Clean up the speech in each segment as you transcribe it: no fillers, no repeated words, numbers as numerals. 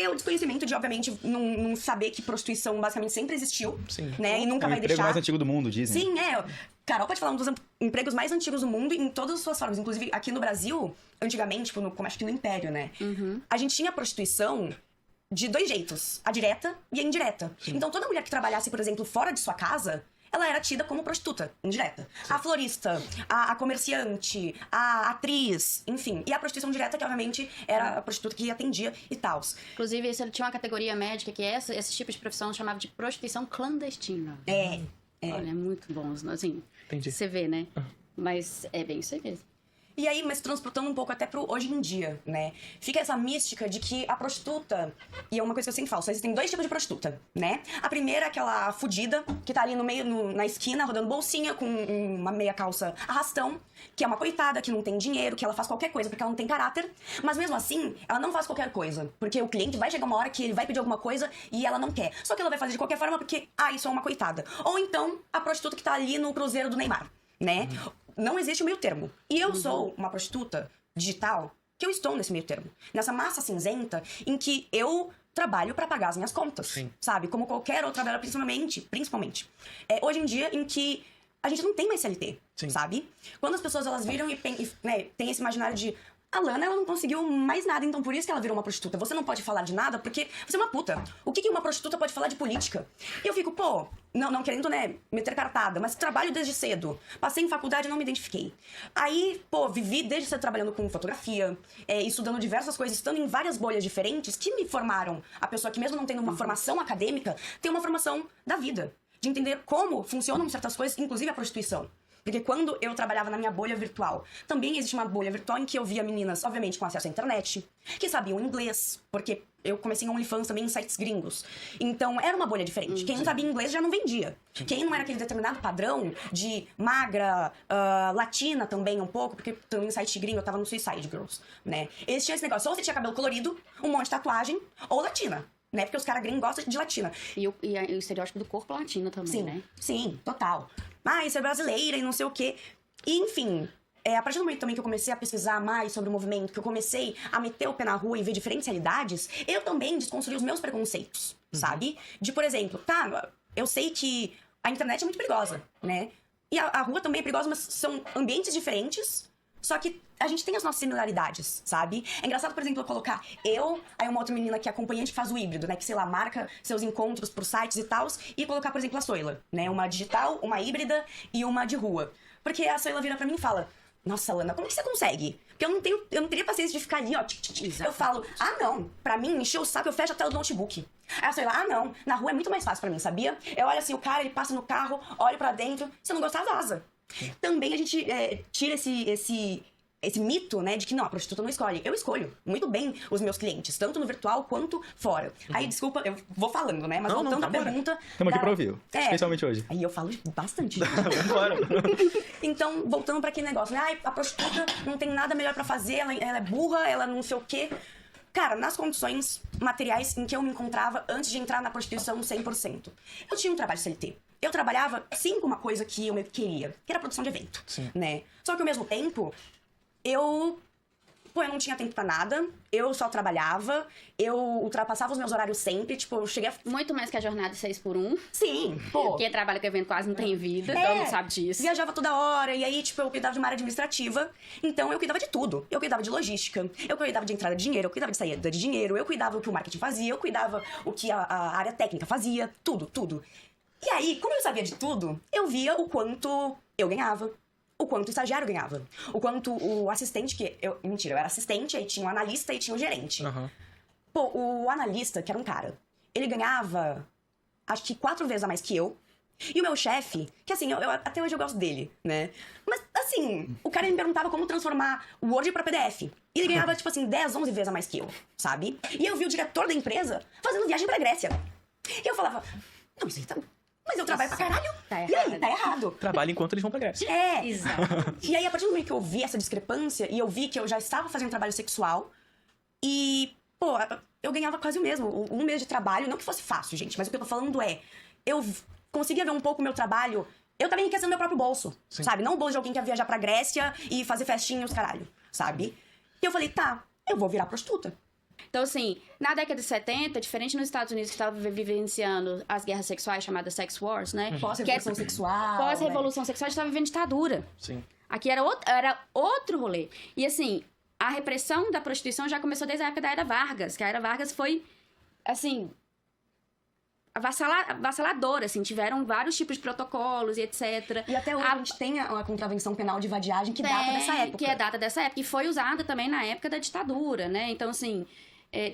ter o desconhecimento de, obviamente, não saber que prostituição basicamente sempre existiu. Sim. Né? E nunca vai É o emprego deixar. mais antigo do mundo, dizem. Sim, Carol pode falar, um dos empregos mais antigos do mundo em todas as suas formas. Inclusive, aqui no Brasil, antigamente, tipo, como acho que no Império, né? A gente tinha prostituição de 2 jeitos. A direta e a indireta. Então, toda mulher que trabalhasse, por exemplo, fora de sua casa, ela era tida como prostituta, indireta. Sim. A florista, a comerciante, a atriz, enfim. E a prostituição direta, que obviamente era a prostituta que atendia e tal. Inclusive, isso tinha uma categoria médica que esse tipo de profissão chamava de prostituição clandestina. Olha, é muito bom, assim. Entendi. Você vê, né? Mas é bem isso aí mesmo. E aí, mas transportando um pouco até pro hoje em dia, né? Fica essa mística de que a prostituta, e é uma coisa que eu sempre falo, só existem 2 tipos de prostituta, né? A primeira é aquela fudida, que tá ali no meio, na esquina, rodando bolsinha, com uma meia calça arrastão, que é uma coitada, que não tem dinheiro, que ela faz qualquer coisa porque ela não tem caráter, mas mesmo assim, ela não faz qualquer coisa, porque o cliente vai chegar uma hora que ele vai pedir alguma coisa e ela não quer. Só que ela vai fazer de qualquer forma porque, isso é uma coitada. Ou então, a prostituta que tá ali no cruzeiro do Neymar, né? Não existe o meio termo. E eu sou uma prostituta digital que eu estou nesse meio termo. Nessa massa cinzenta em que eu trabalho pra pagar as minhas contas. Sim. Sabe? Como qualquer outra trabalhadora, principalmente. Hoje em dia em que a gente não tem mais CLT, Sim. sabe? Quando as pessoas elas viram e né, tem esse imaginário de a Lana, ela não conseguiu mais nada, então por isso que ela virou uma prostituta. Você não pode falar de nada porque você é uma puta. O que uma prostituta pode falar de política? E eu fico, não querendo, né, meter cartada, mas trabalho desde cedo. Passei em faculdade e não me identifiquei. Aí, vivi desde cedo trabalhando com fotografia, estudando diversas coisas, estando em várias bolhas diferentes que me formaram. A pessoa que mesmo não tendo uma formação acadêmica, tem uma formação da vida. De entender como funcionam certas coisas, inclusive a prostituição. Porque quando eu trabalhava na minha bolha virtual, também existe uma bolha virtual em que eu via meninas, obviamente, com acesso à internet, que sabiam inglês, porque eu comecei em OnlyFans também em sites gringos. Então, era uma bolha diferente. Quem não sabia inglês já não vendia. Quem não era aquele determinado padrão de magra, latina também um pouco, porque também em site gringo eu tava no Suicide Girls, né? Eles tinham esse negócio, ou você tinha cabelo colorido, um monte de tatuagem, ou latina. Né? Porque os caras gringos gostam de latina. E o estereótipo do corpo latino também, né? Sim, total. Isso é brasileira e não sei o quê. E, enfim, a partir do momento também que eu comecei a pesquisar mais sobre o movimento, que eu comecei a meter o pé na rua e ver diferentes realidades, eu também desconstruí os meus preconceitos, sabe? De, por exemplo, eu sei que a internet é muito perigosa, né? E a rua também é perigosa, mas são ambientes diferentes. Só que a gente tem as nossas similaridades, sabe? É engraçado, por exemplo, eu colocar aí uma outra menina que é acompanhante que faz o híbrido, né? Que, sei lá, marca seus encontros por sites e tal. E colocar, por exemplo, a Soila, né? Uma digital, uma híbrida e uma de rua. Porque a Soila vira pra mim e fala: nossa, Lana, como que você consegue? Porque eu não teria paciência de ficar ali, ó. Eu falo, não, pra mim, encher o saco, eu fecho a tela do notebook. Aí a Soila, não, na rua é muito mais fácil pra mim, sabia? Eu olho assim, o cara, ele passa no carro, olho pra dentro, se não gostar, vaza. Também a gente tira esse mito, né, de que não, a prostituta não escolhe. Eu escolho muito bem os meus clientes, tanto no virtual quanto fora. Aí, desculpa, eu vou falando, né, mas voltando à pergunta... Estamos aqui pra ouvir, especialmente hoje. Aí eu falo bastante. Vambora. Então, voltando pra aquele negócio, né, a prostituta não tem nada melhor pra fazer, ela é burra, ela não sei o quê. Cara, nas condições materiais em que eu me encontrava antes de entrar na prostituição 100%, eu tinha um trabalho CLT. Eu trabalhava, sim, com uma coisa que eu meio que queria, que era a produção de evento, né? Só que ao mesmo tempo, eu não tinha tempo pra nada, eu só trabalhava, eu ultrapassava os meus horários sempre, eu cheguei a... Muito mais que a jornada 6x1. Sim, Quem trabalha com evento quase não tem vida, todo mundo sabe disso. Viajava toda hora, e aí, eu cuidava de uma área administrativa, então eu cuidava de tudo. Eu cuidava de logística, eu cuidava de entrada de dinheiro, eu cuidava de saída de dinheiro, eu cuidava o que o marketing fazia, eu cuidava o que a área técnica fazia, tudo. E aí, como eu sabia de tudo, eu via o quanto eu ganhava, o quanto o estagiário ganhava, o quanto o assistente, eu era assistente, aí tinha o analista e tinha o gerente. O analista, que era um cara, ele ganhava, acho que 4 vezes a mais que eu. E o meu chefe, que assim, até hoje eu gosto dele, né? Mas, assim, o cara me perguntava como transformar o Word pra PDF. E ele ganhava, 10, 11 vezes a mais que eu, sabe? E eu vi o diretor da empresa fazendo viagem pra Grécia. E eu falava, não, isso aí tá... Mas eu trabalho pra caralho. E aí, tá errado. Trabalho enquanto eles vão pra Grécia. Exato. E aí, a partir do momento que eu vi essa discrepância, e eu vi que eu já estava fazendo trabalho sexual, e, eu ganhava quase o mesmo. Um mês de trabalho, não que fosse fácil, gente, mas o que eu tô falando eu conseguia ver um pouco o meu trabalho, eu tava enriquecendo meu próprio bolso, sabe? Não o bolso de alguém que ia viajar pra Grécia e fazer festinhas, caralho, sabe? E eu falei, eu vou virar prostituta. Então, assim, na década de 70, diferente nos Estados Unidos, que estava vivenciando as guerras sexuais, chamadas sex wars, né? Pós-revolução sexual. Pós-revolução sexual, a gente estava vivendo ditadura. Sim. Aqui era outro rolê. E, assim, a repressão da prostituição já começou desde a época da Era Vargas, que a Era Vargas foi, assim, avassaladora, assim, tiveram vários tipos de protocolos e etc. E até hoje a gente tem a contravenção penal de vadiagem que data dessa época. Que é data dessa época. E foi usada também na época da ditadura, né? Então, assim...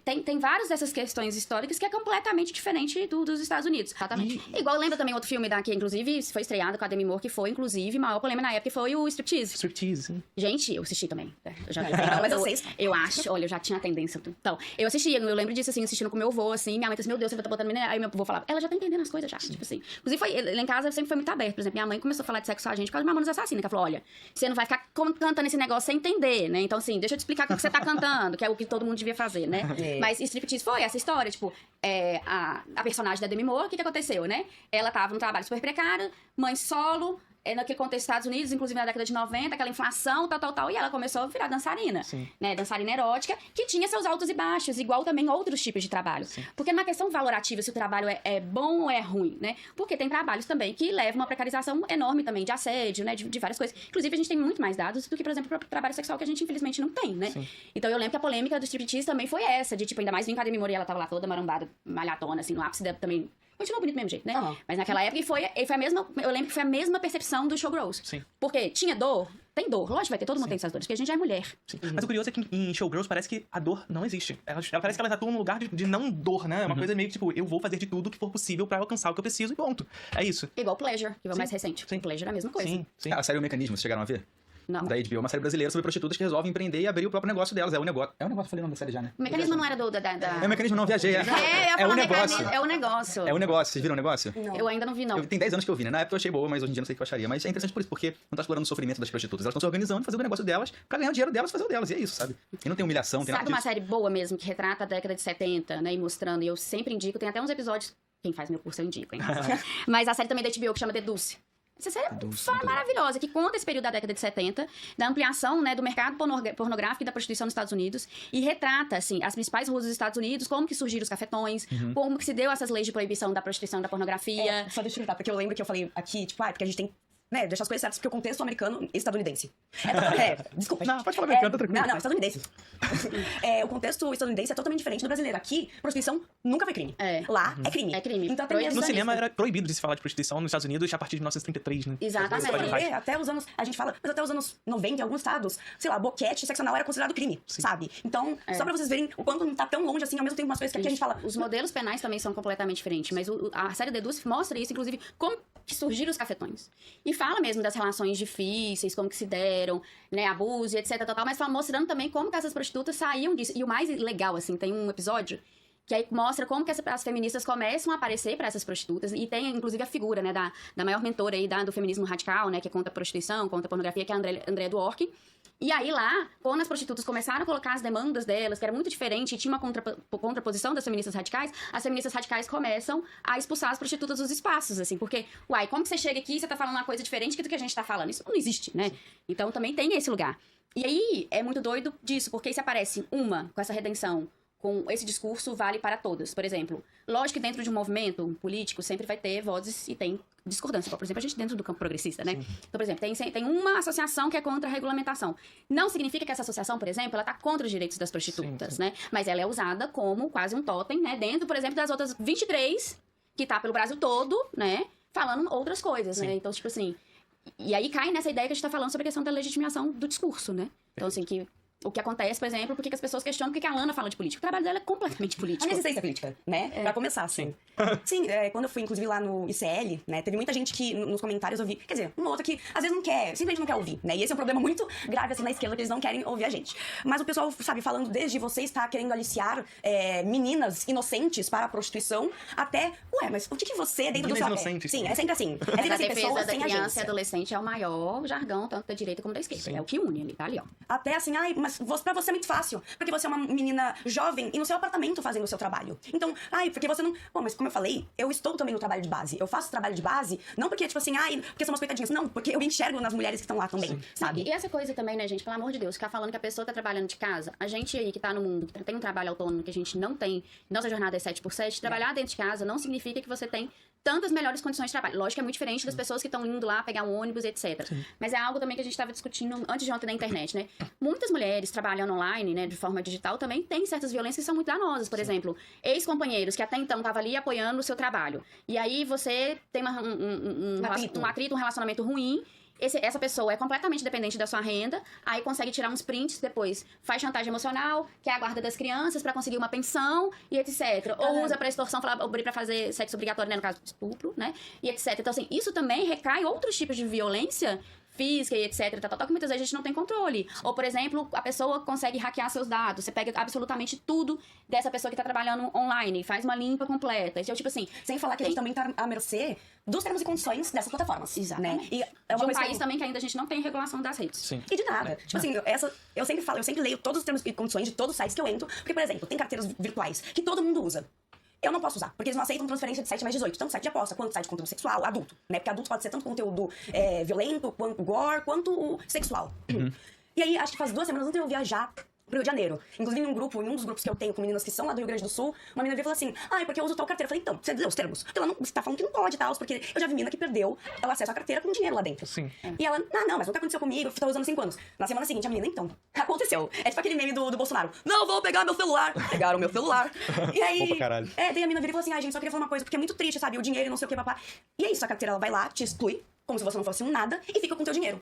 tem várias dessas questões históricas que é completamente diferente dos Estados Unidos. Exatamente. Igual lembra também outro filme que inclusive foi estreado com a Demi Moore, que foi inclusive maior polêmica na época, que foi o Striptease. Striptease, sim. Gente, eu assisti também. Eu já mas eu acho, olha, eu já tinha a tendência. Então, eu assistia, eu lembro disso assim, assistindo com meu avô, assim, minha mãe disse, meu Deus, você vai estar botando menina. Aí meu avô falava, ela já tá entendendo as coisas já, tipo assim. Inclusive, lá em casa sempre foi muito aberto. Por exemplo, minha mãe começou a falar de sexo a gente por causa de Mamonas Assassinas, que ela falou, olha, você não vai ficar cantando esse negócio sem entender, né? Então, assim, deixa eu te explicar o que você tá cantando, que é o que todo mundo devia fazer, né? Mas Striptease foi essa história, tipo, a personagem da Demi Moore, o que aconteceu, né? Ela tava num trabalho super precário, mãe solo, naquele contexto dos Estados Unidos, inclusive na década de 90, aquela inflação, tal, e ela começou a virar dançarina, né? Dançarina erótica, que tinha seus altos e baixos, igual também outros tipos de trabalho. Sim. Porque na questão valorativa, se o trabalho é bom ou é ruim, né? Porque tem trabalhos também que levam uma precarização enorme também, de assédio, né? De várias coisas. Inclusive, a gente tem muito mais dados do que, por exemplo, o trabalho sexual, que a gente, infelizmente, não tem, né? Sim. Então, eu lembro que a polêmica do striptease também foi essa, de, tipo, ainda mais vir com a Demi Moore, ela tava lá toda marombada, malhatona, assim, no ápice dela também. Continuou bonito do mesmo jeito, né? Uhum. Mas naquela época foi a mesma... Eu lembro que foi a mesma percepção do showgirls. Sim. Porque tinha dor, tem dor. Lógico, vai ter, todo mundo tem essas dores, porque a gente já é mulher. Sim. Mas o curioso é que em showgirls parece que a dor não existe. Ela parece que elas atuam num lugar de não dor, né? É uma coisa meio que, tipo, eu vou fazer de tudo que for possível pra alcançar o que eu preciso e ponto. É isso. Igual Pleasure, que foi o mais recente. Sim. Pleasure é a mesma coisa. Sim. A série O Mecanismo, vocês chegaram a ver? Não. Da HBO, uma série brasileira sobre prostitutas que resolvem empreender e abrir o próprio negócio delas. É o negócio, falei o nome da série já, né? O Mecanismo não era do... É o Mecanismo, não, viajei. É o negócio. É o negócio. É o negócio. Vocês viram o negócio? Não. Eu ainda não vi, não. Tem 10 anos que eu vi, né? Na época eu achei boa, mas hoje em dia não sei o que eu acharia. Mas é interessante por isso, porque não tá explorando o sofrimento das prostitutas. Elas estão se organizando, fazendo o negócio delas, pra ganhar o dinheiro delas, fazer o delas. E é isso, sabe? E não tem humilhação, tem nada disso. Sabe uma série boa mesmo, que retrata a década de 70, né? E mostrando, e eu sempre indico, tem até uns episódios... Quem faz meu curso eu indico, hein? Mas a série também da HBO, que chama The Deuce. Essa série é maravilhosa, que conta esse período da década de 70, da ampliação, né, do mercado pornográfico e da prostituição nos Estados Unidos, e retrata, assim, as principais ruas dos Estados Unidos, como que surgiram os cafetões, como que se deu essas leis de proibição da prostituição e da pornografia. Só deixa eu perguntar, porque eu lembro que eu falei aqui, tipo, porque a gente tem... né, deixar as coisas certas, porque o contexto americano e estadunidense. Desculpa. Não, pode falar americano, tá tranquilo. Não, estadunidense. O contexto estadunidense é totalmente diferente do brasileiro. Aqui, prostituição nunca foi crime. Lá, é crime. É crime. Então, no cinema era proibido de se falar de prostituição nos Estados Unidos a partir de 1933, né? Exatamente. Até os anos, a gente fala, mas até os anos 90, em alguns estados, sei lá, boquete, sexo anal era considerado crime, sabe? Então, só pra vocês verem o quanto não tá tão longe assim, ao mesmo tempo umas coisas que aqui a gente fala... Os modelos penais também são completamente diferentes, mas a série The Deuce mostra isso, inclusive, como que surgiram os cafetões. E fala mesmo das relações difíceis, como que se deram, né, abuso e etc, mas fala, mostrando também como que essas prostitutas saíam disso. E o mais legal, assim, tem um episódio que aí mostra como que as feministas começam a aparecer para essas prostitutas, e tem, inclusive, a figura, né, da maior mentora aí do feminismo radical, né, que é contra a prostituição, contra a pornografia, que é a Andrea Dworkin. E aí lá, quando as prostitutas começaram a colocar as demandas delas, que era muito diferente, e tinha uma contraposição das feministas radicais, as feministas radicais começam a expulsar as prostitutas dos espaços, assim, porque, como que você chega aqui e você tá falando uma coisa diferente do que a gente tá falando? Isso não existe, né? Então também tem esse lugar. E aí, é muito doido disso, porque se aparece uma com essa redenção, com esse discurso, vale para todas. Por exemplo, lógico que dentro de um movimento político sempre vai ter vozes e tem discordância. Por exemplo, a gente dentro do campo progressista, né? Sim. Então, por exemplo, tem uma associação que é contra a regulamentação. Não significa que essa associação, por exemplo, ela tá contra os direitos das prostitutas, né? Mas ela é usada como quase um totem, né? Dentro, por exemplo, das outras 23, que tá pelo Brasil todo, né? Falando outras coisas, né? Então, tipo assim... E aí cai nessa ideia que a gente tá falando sobre a questão da legitimação do discurso, né? Então, assim, que... O que acontece, por exemplo, por que as pessoas questionam por que a Lana fala de política. O trabalho dela é completamente político. A minha existência é política, né? Pra começar, assim. Sim, quando eu fui, inclusive, lá no ICL, né? Teve muita gente que, nos comentários, eu vi... Quer dizer, uma outra que, às vezes, não quer... Simplesmente não quer ouvir, né? E esse é um problema muito grave, assim, na esquerda, que eles não querem ouvir a gente. Mas o pessoal, sabe, falando desde você estar querendo aliciar meninas inocentes para a prostituição, até... mas o que você, dentro do seu... Sim, é sempre assim. É sempre a assim, defesa pessoas da sem criança agência. e adolescente é o maior jargão, tanto da direita como da esquerda. Sim. É o que une ali, tá ali, ó. Até assim, mas pra você é muito fácil. Porque você é uma menina jovem e no seu apartamento fazendo o seu trabalho. Então, porque você não... Bom, mas como eu falei, eu estou também no trabalho de base. Eu faço trabalho de base, não porque, tipo assim, porque são umas coitadinhas. Não, porque eu me enxergo nas mulheres que estão lá também, sabe? E essa coisa também, né, gente? Pelo amor de Deus, ficar falando que a pessoa tá trabalhando de casa, a gente aí que tá no mundo, que tem um trabalho autônomo que a gente não tem, nossa jornada é 7x7, trabalhar dentro de casa não significa que você tem tantas melhores condições de trabalho. Lógico que é muito diferente das pessoas que estão indo lá pegar um ônibus, etc. Sim. Mas é algo também que a gente estava discutindo antes de ontem na internet, né? Muitas mulheres trabalhando online, né, de forma digital, também têm certas violências que são muito danosas. Por exemplo, ex-companheiros que até então estavam ali apoiando o seu trabalho. E aí você tem um atrito, um relacionamento ruim. Essa pessoa é completamente dependente da sua renda, aí consegue tirar uns prints, depois faz chantagem emocional, quer a guarda das crianças pra conseguir uma pensão, e etc. Ou usa pra extorsão, pra fazer sexo obrigatório, né, no caso, estupro, né, e etc. Então, assim, isso também recai outros tipos de violência física e etc, que muitas vezes a gente não tem controle. Sim. Ou, por exemplo, a pessoa consegue hackear seus dados, você pega absolutamente tudo dessa pessoa que tá trabalhando online, faz uma limpa completa. Então, tipo assim... Sem falar que a gente também tá à mercê dos termos e condições dessas plataformas. Exatamente. Né? E de um país também que ainda a gente não tem regulação das redes. Sim. E de nada. Tipo assim, eu sempre leio todos os termos e condições de todos os sites que eu entro, porque, por exemplo, tem carteiras virtuais que todo mundo usa. Eu não posso usar, porque eles não aceitam transferência de site mais 18. Tanto site de aposta, quanto site de conteúdo sexual, adulto, né? Porque adulto pode ser tanto conteúdo violento, quanto gore, quanto sexual. E aí, acho que faz 2 semanas antes de eu viajar pro Rio de Janeiro. Inclusive, em um dos grupos que eu tenho com meninas que são lá do Rio Grande do Sul, uma menina veio e falou assim, porque eu uso tal carteira. Eu falei, então, você leu os termos? Porque você tá falando que não pode e tal, porque eu já vi menina que perdeu o acesso à carteira com dinheiro lá dentro. Sim. E ela, não, mas nunca aconteceu comigo, eu tô usando 5 anos. Na semana seguinte, a menina, então, aconteceu. É tipo aquele meme do Bolsonaro, não vou pegar meu celular. Pegaram meu celular. E aí, Bom pra caralho. daí a menina virou e falou assim, gente, só queria falar uma coisa, porque é muito triste, sabe, o dinheiro e não sei o que, papá. E é isso, a carteira, ela vai lá, te exclui, como se você não fosse um nada, e fica com o teu dinheiro.